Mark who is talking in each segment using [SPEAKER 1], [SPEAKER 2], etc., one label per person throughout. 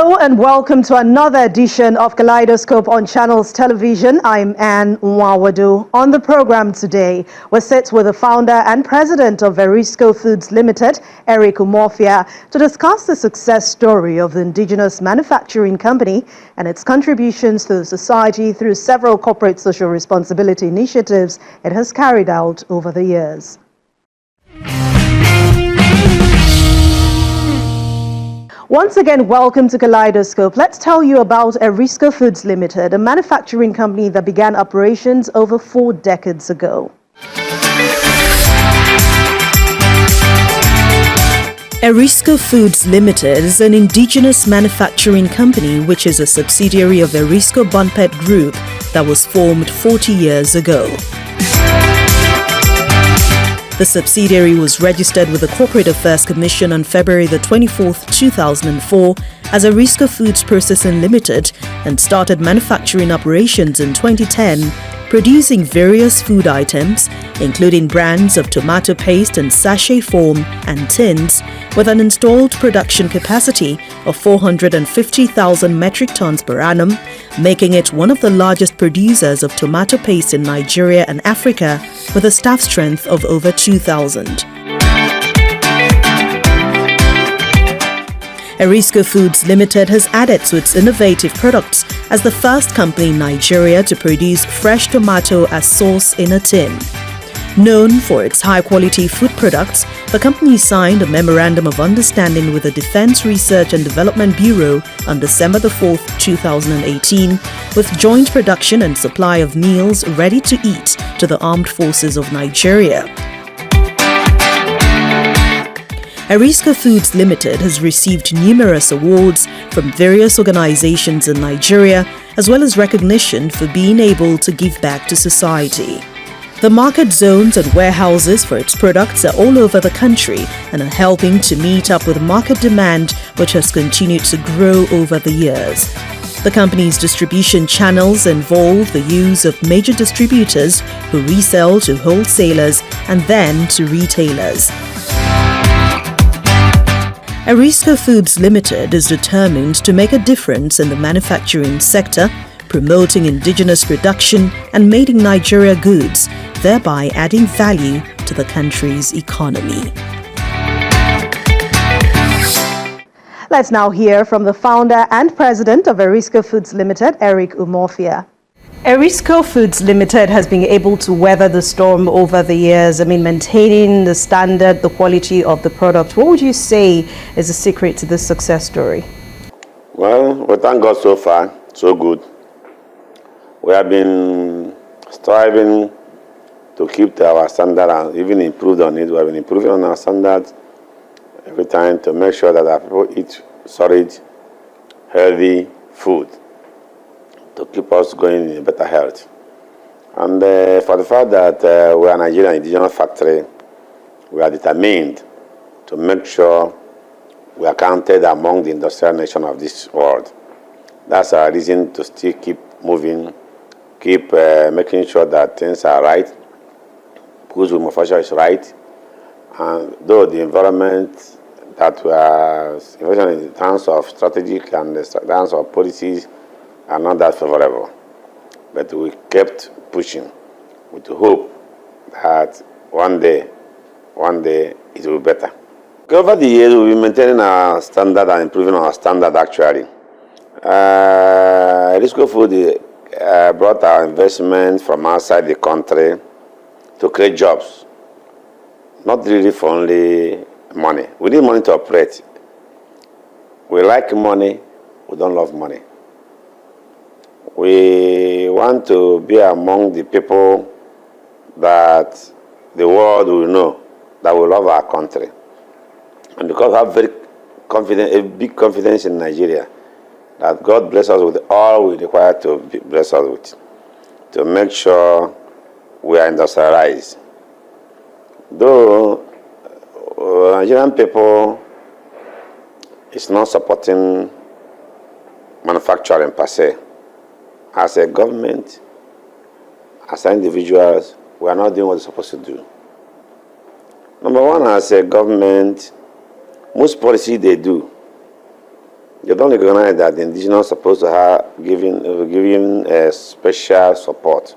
[SPEAKER 1] Hello and welcome to another edition of Kaleidoscope on Channels Television. I'm Anne Nwawadu. On the program today, we're set with the founder and president of Erisco Foods Limited, Erisco, to discuss the success story of the indigenous manufacturing company and its contributions to the society through several corporate social responsibility initiatives it has carried out over the years. Once again, welcome to Kaleidoscope. Let's tell you about Erisco Foods Limited, a manufacturing company that began operations over 4 decades ago. Erisco Foods Limited is an indigenous manufacturing company which is a subsidiary of Erisco Bunpet Group that was formed 40 years ago. The subsidiary was registered with the Corporate Affairs Commission on February the 24th, 2004 as Erisco Foods Processing Limited and started manufacturing operations in 2010, producing various food items, including brands of tomato paste in sachet form and tins, with an installed production capacity of 450,000 metric tons per annum, making it one of the largest producers of tomato paste in Nigeria and Africa, with a staff strength of over 2,000. Erisco Foods Limited has added to its innovative products as the first company in Nigeria to produce fresh tomato as sauce in a tin. Known for its high-quality food products, the company signed a Memorandum of Understanding with the Defense Research and Development Bureau on December the 4th, 2018, with joint production and supply of meals ready to eat to the Armed Forces of Nigeria. Erisco Foods Limited has received numerous awards from various organizations in Nigeria, as well as recognition for being able to give back to society. The market zones and warehouses for its products are all over the country and are helping to meet up with market demand, which has continued to grow over the years. The company's distribution channels involve the use of major distributors who resell to wholesalers and then to retailers. Erisco Foods Limited is determined to make a difference in the manufacturing sector, promoting indigenous production and made in Nigeria goods, thereby adding value to the country's economy. Let's now hear from the founder and president of Erisco Foods Limited, Eric Umofia. Erisco Foods Limited has been able to weather the storm over the years. Maintaining the standard, the quality of the product. What would you say is the secret to this success story?
[SPEAKER 2] Well, we thank God so far, so good. We have been striving to keep to our standard and even improved on it. We have been improving on our standards every time to make sure that our people eat solid, healthy food to keep us going in better health. And for the fact that we are a Nigerian indigenous factory, we are determined to make sure we are counted among the industrial nations of this world. That's our reason to still keep moving, keep making sure that things are right, goods we manufacture is right, and though the environment that we are investing in terms of strategic and in terms of policies are not that favorable. But we kept pushing with the hope that one day it will be better. Over the years, we've been maintaining our standard and improving our standard actually. Erisco Food brought our investment from outside the country to create jobs. Not really for only money. We need money to operate. We like money, we don't love money. We want to be among the people that the world will know that we love our country. And because we have a big confidence in Nigeria, that God bless us with all we require to bless us with, to make sure we are industrialized. Though Nigerian people is not supporting manufacturing per se, as a government, as individuals, we are not doing what we're supposed to do. Number one, as a government, most policy they do, They don't recognize that the indigenous are supposed to have giving special support.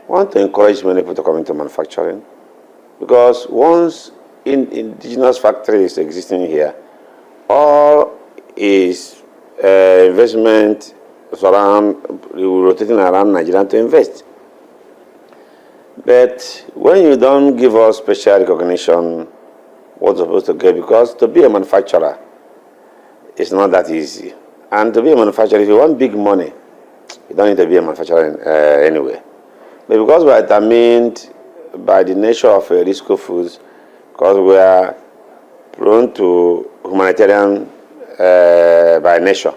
[SPEAKER 2] I want to encourage many people to come into manufacturing, because once indigenous factory is existing here, all is investment around rotating around Nigeria to invest. But when you don't give us special recognition, what's supposed to get, because to be a manufacturer is not that easy. And to be a manufacturer, if you want big money, you don't need to be a manufacturer anyway. But because we are determined by the nature of Erisco foods, because we are prone to humanitarian by nature.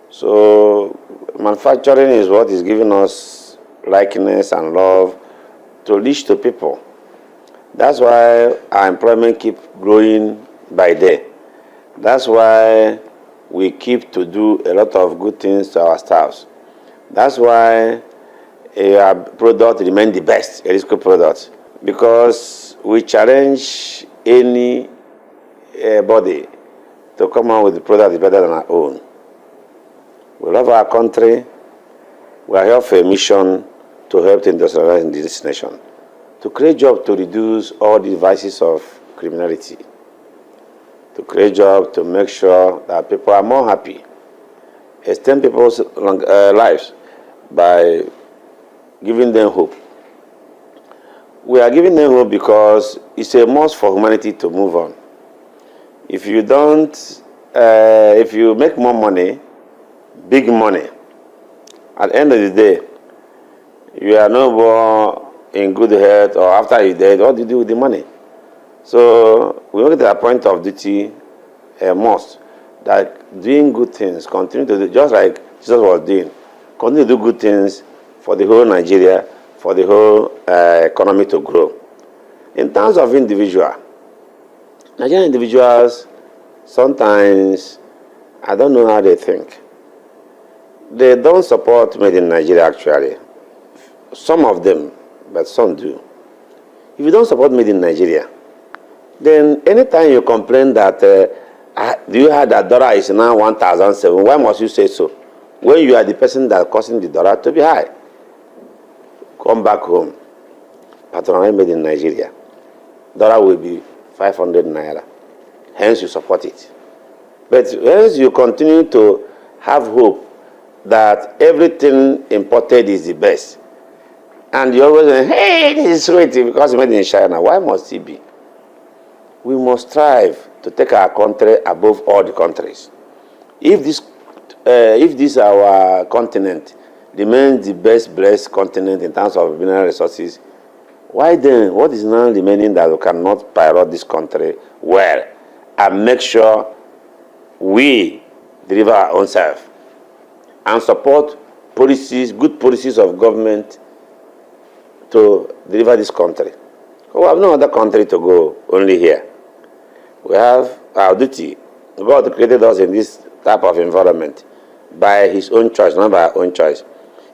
[SPEAKER 2] So manufacturing is what is giving us likeness and love to reach to people. That's why our employment keeps growing by day. That's why we keep to do a lot of good things to our staffs. That's why our product remains the best, Erisco product, because we challenge any body to come out with a product that is better than our own. We love our country. We are here for a mission to help to industrialize this nation, to create jobs to reduce all the vices of criminality, to create jobs to make sure that people are more happy, extend people's lives by giving them hope. We are giving them hope because it's a must for humanity to move on. If you don't, if you make more money, big money, at the end of the day, you are no more in good health, or after you're dead, what do you do with the money? So we make it a point of duty, a must, that doing good things, continue to do, just like Jesus was doing, continue to do good things for the whole Nigeria, for the whole economy to grow. In terms of individual, Nigerian individuals, sometimes, I don't know how they think. They don't support made in Nigeria actually. Some of them, but some do. If you don't support made in Nigeria, then anytime you complain that, do you have that dollar is now 1,007, why must you say so? When you are the person that causing the dollar to be high. Come back home. Patronize made in Nigeria. Dollar will be 500 naira. Hence you support it. But hence you continue to have hope that everything imported is the best. And you always say, hey, this is sweet because it's made in China. Why must it be? We must strive to take our country above all the countries. If this our continent remains the best blessed continent in terms of mineral resources, why then, what is now remaining that we cannot pilot this country well and make sure we deliver our own self and support policies, good policies of government to deliver this country? We have no other country to go, only here. We have our duty. God created us in this type of environment by His own choice, not by our own choice.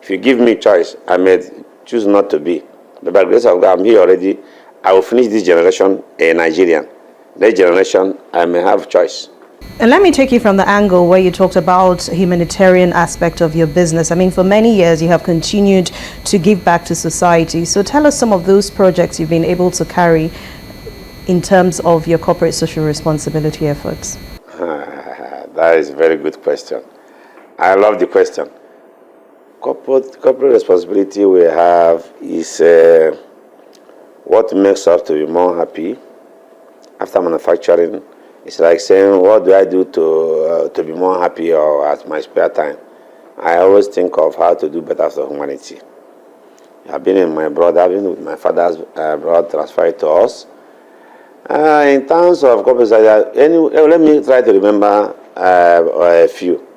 [SPEAKER 2] If you give me choice, I may choose not to be. But by the grace of God, I'm here already. I will finish this generation a Nigerian. Next generation, I may have choice.
[SPEAKER 1] And let me take you from the angle where you talked about humanitarian aspect of your business. I mean, for many years, you have continued to give back to society. So tell us some of those projects you've been able to carry in terms of your corporate social responsibility efforts.
[SPEAKER 2] That is a very good question. I love the question. Corporate responsibility we have is what makes us to be more happy after manufacturing. It's like saying, what do I do to be more happy or at my spare time? I always think of how to do better for humanity. I've been in my abroad, I've been with my father's abroad, transferred to us. In terms of corporate, let me try to remember a few.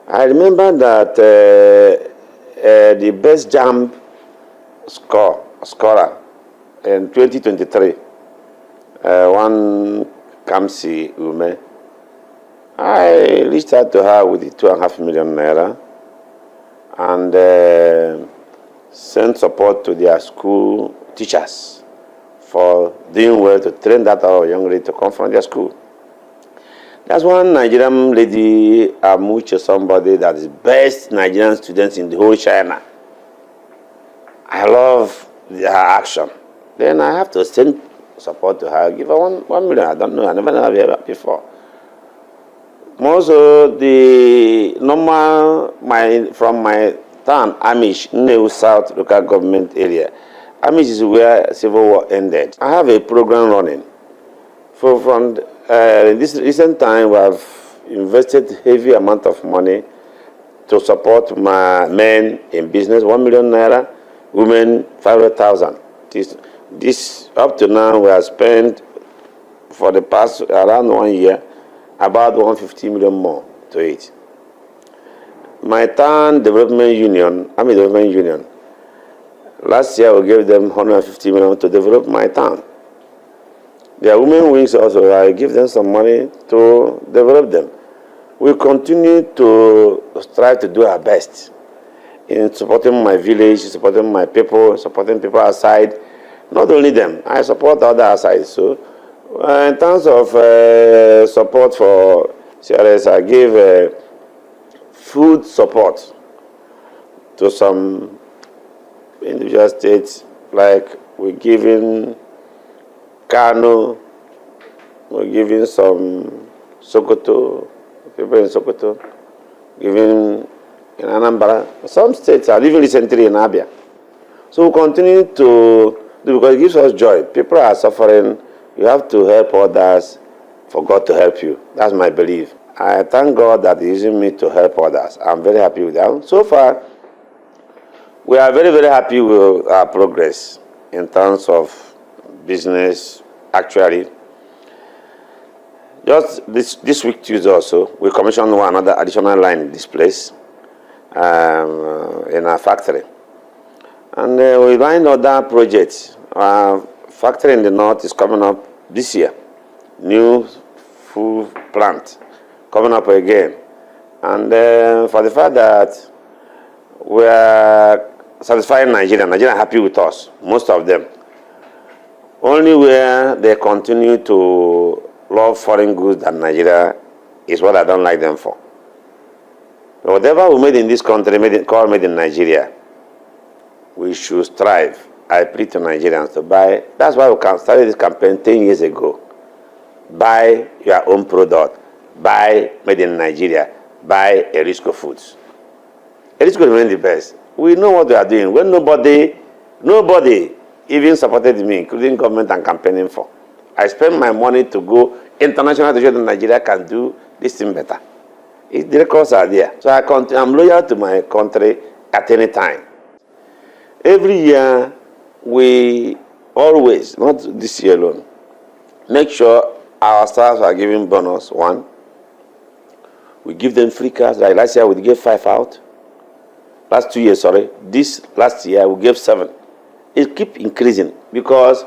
[SPEAKER 2] I remember that the best jump scorer in 2023, one Kamsi Ume, I reached out to her with the 2.5 million naira and sent support to their school teachers for doing well to train that our young lady to come from their school. There's one Nigerian lady, Amuche, somebody that is best Nigerian students in the whole China. I love her action. Then I have to send support to her, give her 1 million. I don't know, I never have heard before. Also, the normal, from my town, Amish, New South local government area. Amish is where civil war ended. I have a program running. From this recent time, we have invested heavy amount of money to support my men in business, 1 million naira, women 500,000. This up to now we have spent for the past around 1 year about 150 million more to it. My town development union, Army Development Union, last year we gave them 150 million to develop my town. Their women wings also, I give them some money to develop them. We continue to strive to do our best in supporting my village, supporting my people, supporting people outside. Not only them, I support other outside. So in terms of support for CRS, I give food support to some individual states, like we're giving Kano, we're giving some Sokoto, people in Sokoto, giving in Anambra. Some states are even recently in Abia. So we continue to do because it gives us joy. People are suffering. You have to help others for God to help you. That's my belief. I thank God that He's using me to help others. I'm very happy with that. So far, we are very, very happy with our progress in terms of business. Actually, just this week Tuesday also, we commissioned another additional line in this place in our factory. And we lined other projects. Our factory in the north is coming up this year. New food plant coming up again. And for the fact that we are satisfying Nigeria are happy with us, most of them. Only where they continue to love foreign goods than Nigeria is what I don't like them for. Whatever we made in this country, made in Nigeria, we should strive. I plead to Nigerians to buy. That's why we started this campaign 10 years ago. Buy your own product. Buy made in Nigeria. Buy Erisco foods. Erisco remains the best. We know what we are doing. When nobody even supported me, including government and campaigning for. I spend my money to go international to show that Nigeria can do this thing better. The records are there. So I'm loyal to my country at any time. Every year, we always, not this year alone, make sure our staff are giving bonus, 1. We give them free cars. Like last year, we gave 5 out. Last 2 years, sorry. This last year, we gave 7. It keeps increasing because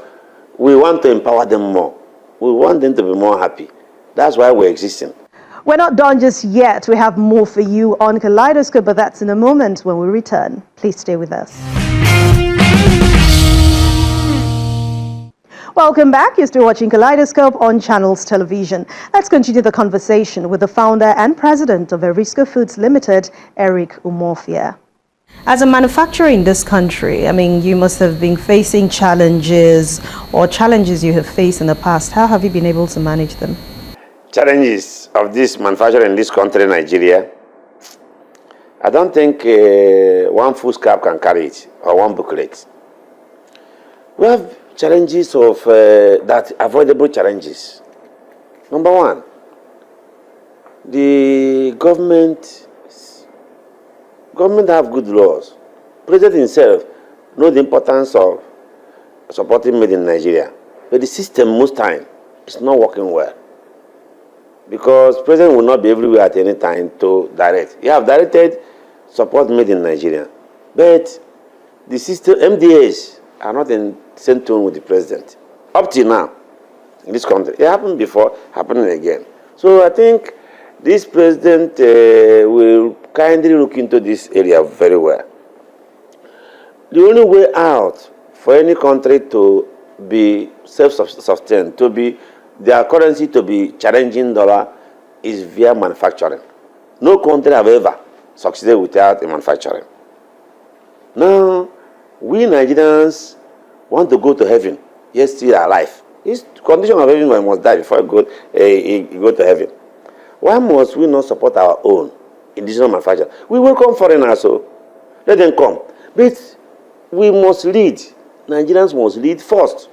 [SPEAKER 2] we want to empower them more. We want them to be more happy. That's why we're existing.
[SPEAKER 1] We're not done just yet. We have more for you on Kaleidoscope, but that's in a moment when we return. Please stay with us. Welcome back. You're still watching Kaleidoscope on Channels Television. Let's continue the conversation with the founder and president of Erisco Foods Limited, Eric Umofia. As a manufacturer in this country, I mean, you must have been facing challenges you have faced in the past. How have you been able to manage them?
[SPEAKER 2] Challenges of this manufacturing in this country, Nigeria, I don't think one food scrap can carry it, or one booklet. We have challenges of that avoidable challenges. Number 1, the government have good laws. President himself knows the importance of supporting made in Nigeria. But the system most time is not working well. Because President will not be everywhere at any time to direct. You have directed support made in Nigeria. But the system, MDAs are not in the same tone with the President. Up till now, in this country. It happened before, happening again. So I think this President will kindly look into this area very well. The only way out for any country to be self-sustained, to be their currency to be challenging dollar, is via manufacturing. No country have ever succeeded without a manufacturing. Now, we Nigerians want to go to heaven, yet still alive. It's the condition of heaven, one must die before you go to heaven. Why must we not support our own indigenous manufacturing? We welcome foreigners, so let them come. But we must lead. Nigerians must lead first.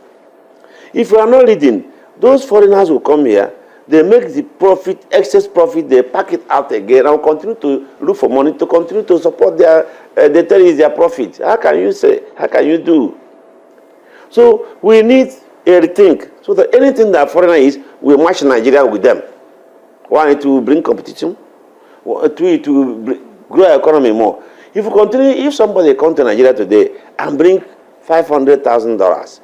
[SPEAKER 2] If we are not leading, those foreigners will come here, they make the profit, excess profit, they pack it out again and continue to look for money to continue to support their, they tell you it's their profit. How can you say? How can you do? So we need a rethink so that anything that foreigner is, we match Nigeria with them. One, it will bring competition. Two, it will grow our economy more. If we continue, if somebody comes to Nigeria today and bring $500,000,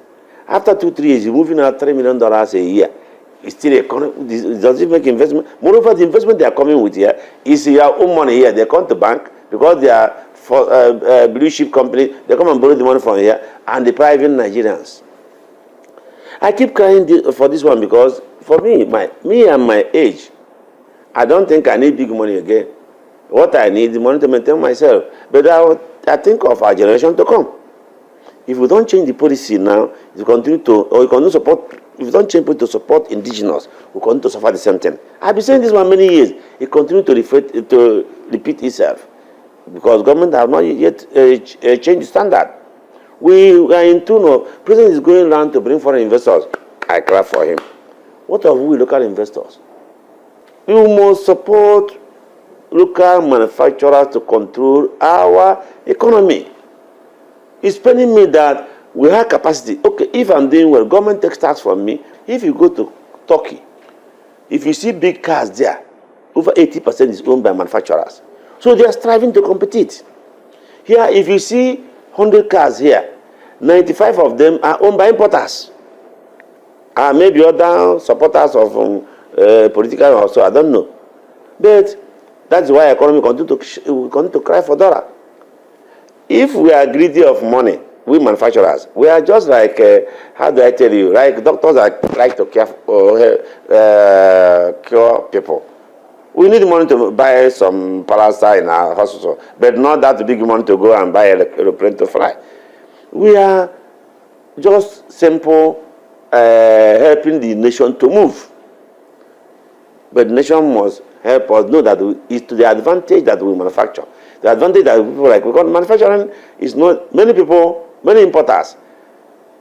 [SPEAKER 2] after 2-3 years, you're moving out $3 million a year. It's still economy. Does it make investment? Moreover, the investment they are coming with here is your own money here. They come to bank because they are for blue chip company. They come and borrow the money from here and they private Nigerians. I keep crying for this one because for me and my age, I don't think I need big money again. What I need is money to maintain myself. But I think of our generation to come. If we don't change the policy now, if we continue to, or we continue to support, if we don't change to support indigenous, we continue to suffer the same thing. I've been saying this for many years. It continues to repeat itself because government have not yet changed the standard. We are in tune of, President is going around to bring foreign investors. I clap for him. What of we local investors? We must support local manufacturers to control our economy. It's paining me that we have capacity. Okay, if I'm doing well, government takes tax from me. If you go to Turkey, if you see big cars there, over 80% is owned by manufacturers. So they are striving to compete. Here, if you see 100 cars here, 95 of them are owned by importers. Maybe other supporters of political also, I don't know. But that's why economy continue to cry for dollar. If we are greedy of money, we manufacturers, we are just like, how do I tell you, like doctors that like to cure people. We need money to buy some parasite in our hospital, but not that big money to go and buy an aeroplane to fly. We are just simple helping the nation to move. But the nation must help us know that it's to the advantage that we manufacture. The advantage that people like, because manufacturing is not, many importers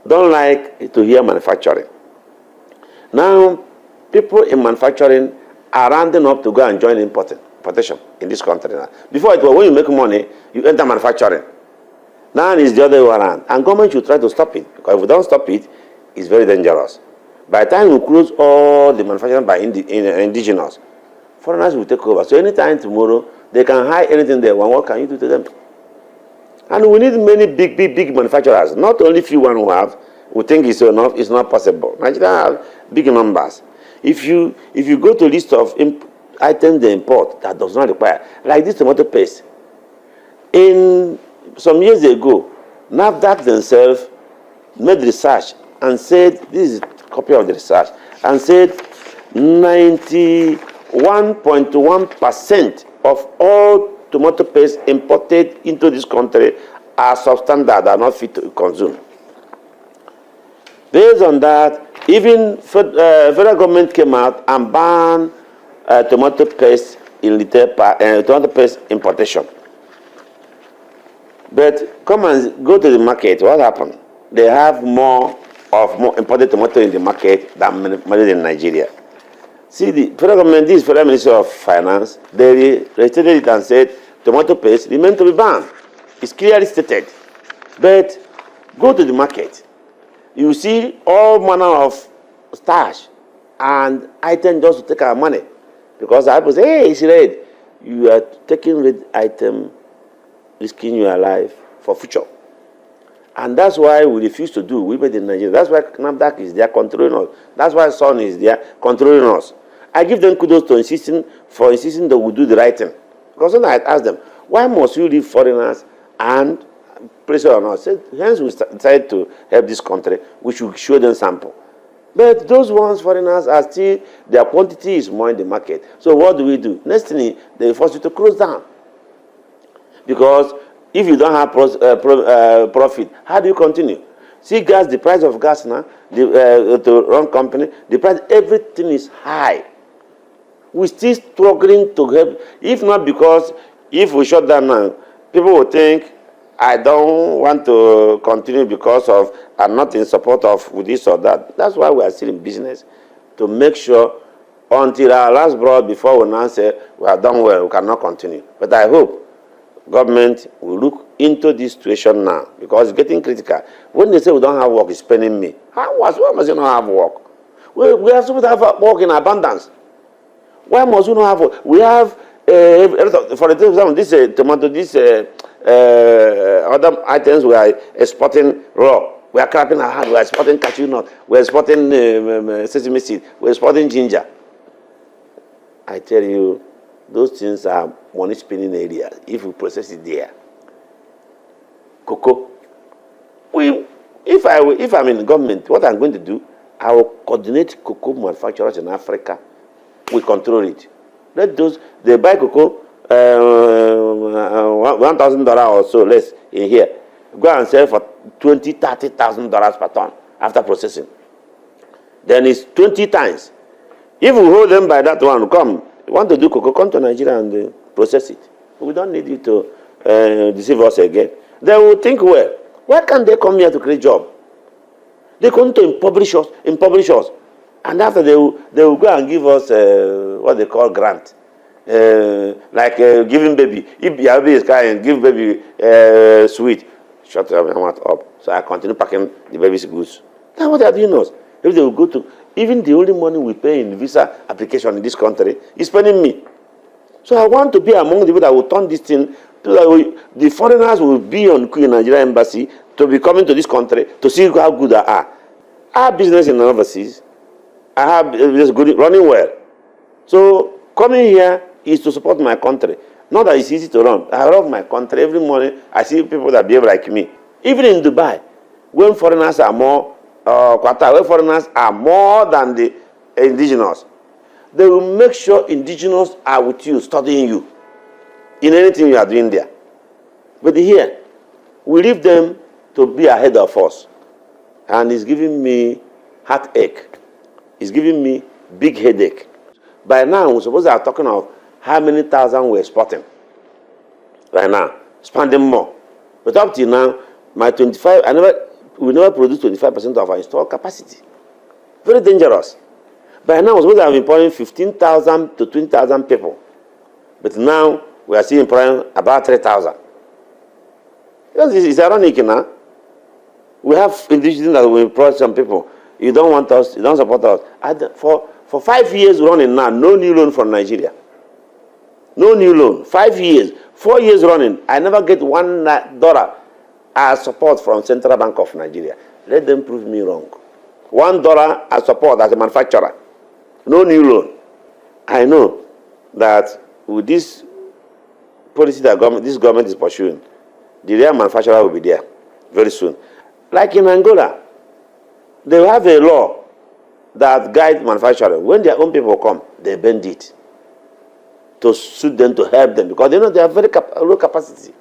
[SPEAKER 2] don't like to hear manufacturing. Now, people in manufacturing are rounding up to go and join importation in this country now. Before it was when you make money, you enter manufacturing. Now it's the other way around. And government should try to stop it, because if we don't stop it, it's very dangerous. By the time we close all the manufacturing by indigenous, foreigners will take over. So anytime tomorrow, they can hide anything they want. What can you do to them? And we need many big manufacturers. Not only few one who have, who think it's enough, it's not possible. Nigeria have big numbers. If you go to a list of items they import that does not require, like this tomato paste. In some years ago, NAFDAC themselves made research and said, this is a copy of the research, and said 91.1% of all tomato paste imported into this country are substandard, are not fit to consume. Based on that, even federal government came out and banned tomato paste in tomato paste importation. But come and go to the market, what happened? They have more imported tomato in the market than made in Nigeria. See, the federal government, this Federal Ministry of Finance, they restated it and said tomato paste remains to be banned. It's clearly stated. But go to the market. You see all manner of starch and items just to take our money. Because the people say, hey, it's red. You are taking red item, risking your life for future. And that's why we refuse to do. We made in Nigeria. That's why NAFDAC is there controlling us. That's why Sun is there controlling us. I give them kudos to insisting that we do the right thing. Because when I ask them, why must you leave foreigners and pressure on us? Hence we decided to help this country. We should show them sample. But those ones, foreigners, are still, their quantity is more in the market. So what do? Next thing, they force you to close down. Because if you don't have profit, how do you continue? See gas, the price of gas now, to run company, the price, everything is high. We're still struggling to help, if not because if we shut down now, people will think, I don't want to continue because of I'm not in support of this or that. That's why we are still in business, to make sure until our last breath before we now say we have done well, we cannot continue. But I hope government will look into this situation now, because it's getting critical. When they say we don't have work, it's paining me. Why must you not have work? We are supposed to have work in abundance. Why must we not have work? We have, for example, this tomato, this other items we are exporting raw. We are clapping our hands. We are exporting cashew nut. We are exporting sesame seed. We are exporting ginger. I tell you, those things are money spinning areas. If we process it there, cocoa. If I'm in government, what I'm going to do, I will coordinate cocoa manufacturers in Africa. We control it. Let those they buy cocoa, $1,000 or so less in here. Go and sell for $20,000, $30,000 per ton after processing. Then it's 20 times. If we hold them by that one, come, you want to do cocoa, come to Nigeria and process it. We don't need you to deceive us again. They will think, well, why can't they come here to create job? They come to impoverish us, and after they will go and give us what they call grant. Like giving baby. If your baby is crying, give baby sweet. Shut your mouth up. So I continue packing the baby's goods. That's what they are doing us. If they will go to, even the only money we pay in visa application in this country is spending me. So I want to be among the people that will turn this thing to the foreigners will be on the Nigerian embassy to be coming to this country to see how good I are. I have business in overseas. I have business good, running well. So coming here is to support my country. Not that it's easy to run. I love my country. Every morning I see people that behave like me. Even in Dubai, when foreigners are more, Qatar, when foreigners are more than the indigenous, they will make sure indigenous are with you, studying you in anything you are doing there. But here, we leave them to be ahead of us. And it's giving me heartache. It's giving me big headache. By now, we're supposed to are talking of how many thousand we're exporting. Right now, spending more. But up till now, my 25, we never produce 25% of our installed capacity. Very dangerous. By now, we're supposed to have employing 15,000 to 20,000 people. But now, we are still employing about 3,000. It's ironic now. We have individuals that will employ some people. You don't want us, you don't support us. For 5 years running now, no new loan from Nigeria. No new loan. 5 years. 4 years running. I never get $1 as support from Central Bank of Nigeria. Let them prove me wrong. $1 as support as a manufacturer. No new loan. I know that with this policy that this government is pursuing, the real manufacturer will be there very soon. Like in Angola, they have a law that guides manufacturers. When their own people come, they bend it to suit them, to help them, because they know they have very low capacity.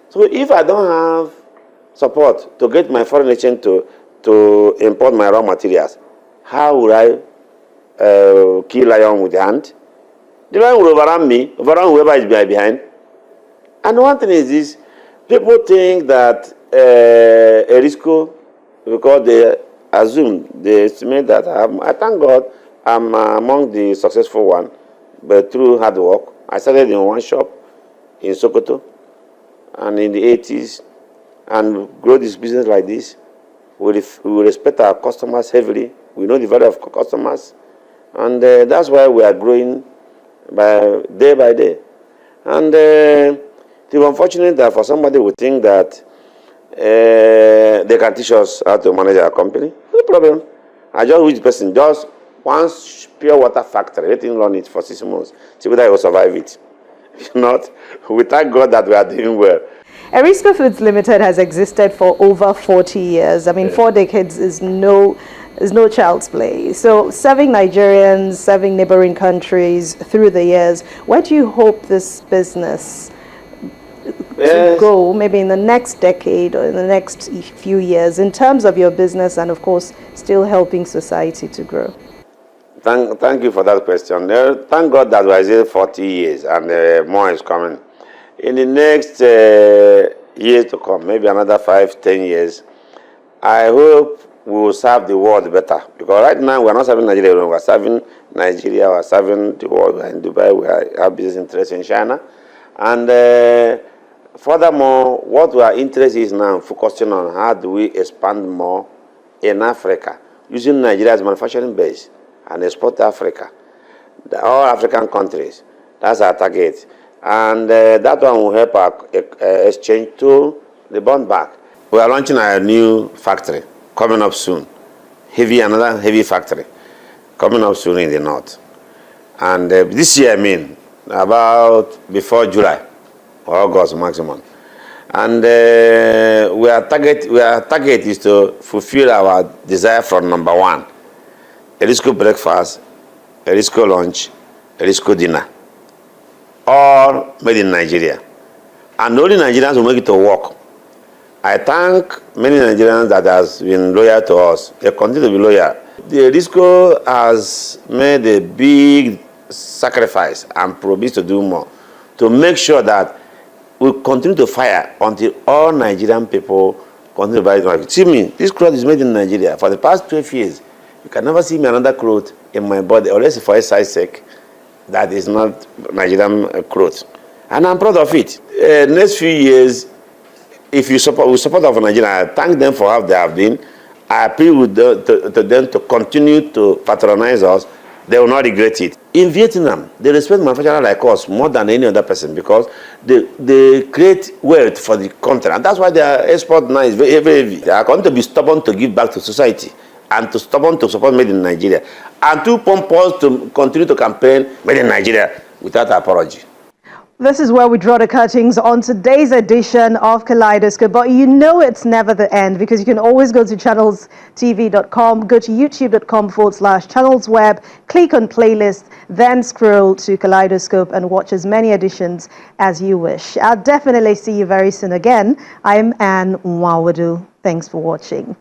[SPEAKER 2] So if I don't have support to get my foreign exchange to import my raw materials, how would I kill lion with the hand? The lion will overrun me, overrun whoever is behind. And one thing is this, people think that Erisco, because they assume, they estimate that I thank God I'm among the successful one, but through hard work. I started in one shop in Sokoto, and in the 80s, and grow this business like this. We respect our customers heavily. We know the value of customers, and that's why we are growing day by day. And it's unfortunate that for somebody who think that they can teach us how to manage our company, no problem. I just wish the person just one pure water factory, let him run it for 6 months, see whether he will survive it. If not, we thank God that we are doing well.
[SPEAKER 1] Erisco Foods Limited has existed for over 40 years. I mean, 4 decades is no is no child's play. So serving Nigerians, serving neighboring countries through the years, where do you hope this business to go, maybe in the next decade or in the next few years, in terms of your business and, of course, still helping society to grow?
[SPEAKER 2] Thank you for that question. Thank God that we're here 40 years and more is coming. In the next years to come, maybe another 5-10 years, I hope we will serve the world better. Because right now we're not serving Nigeria alone, we're serving Nigeria, we're serving the world, we're in Dubai, we have business interests in China. And furthermore, what our interest is now focusing on how do we expand more in Africa, using Nigeria as manufacturing base and export to Africa, all African countries. That's our target. And that one will help our exchange to the bond back. We are launching a new factory coming up soon. Another heavy factory coming up soon in the north. And this year, about before July or August maximum. And our target is to fulfill our desire from number one: Erisco breakfast, Erisco lunch, Erisco dinner, all made in Nigeria. And only Nigerians will make it to work. I thank many Nigerians that has been loyal to us. They continue to be loyal. The Erisco has made a big sacrifice and promise to do more to make sure that we continue to fire until all Nigerian people continue to buy it. See me, this cloth is made in Nigeria. For the past 12 years, you can never see me another cloth in my body, unless for a size sake, that is not Nigerian clothes. And I'm proud of it. Next few years, if you support of Nigeria, I thank them for how they have been. I appeal to them to continue to patronize us. They will not regret it. In Vietnam, they respect manufacturers like us more than any other person because they create wealth for the country. And that's why their export now is very, very heavy. They are going to be stubborn to give back to society and stubborn to support Made in Nigeria. And too pompous to continue to campaign Made in Nigeria without apology.
[SPEAKER 1] This is where we draw the curtains on today's edition of Kaleidoscope. But you know it's never the end, because you can always go to channelstv.com, go to youtube.com/channelsweb, click on playlist, then scroll to Kaleidoscope and watch as many editions as you wish. I'll definitely see you very soon again. I'm Anne Nwawadu. Thanks for watching.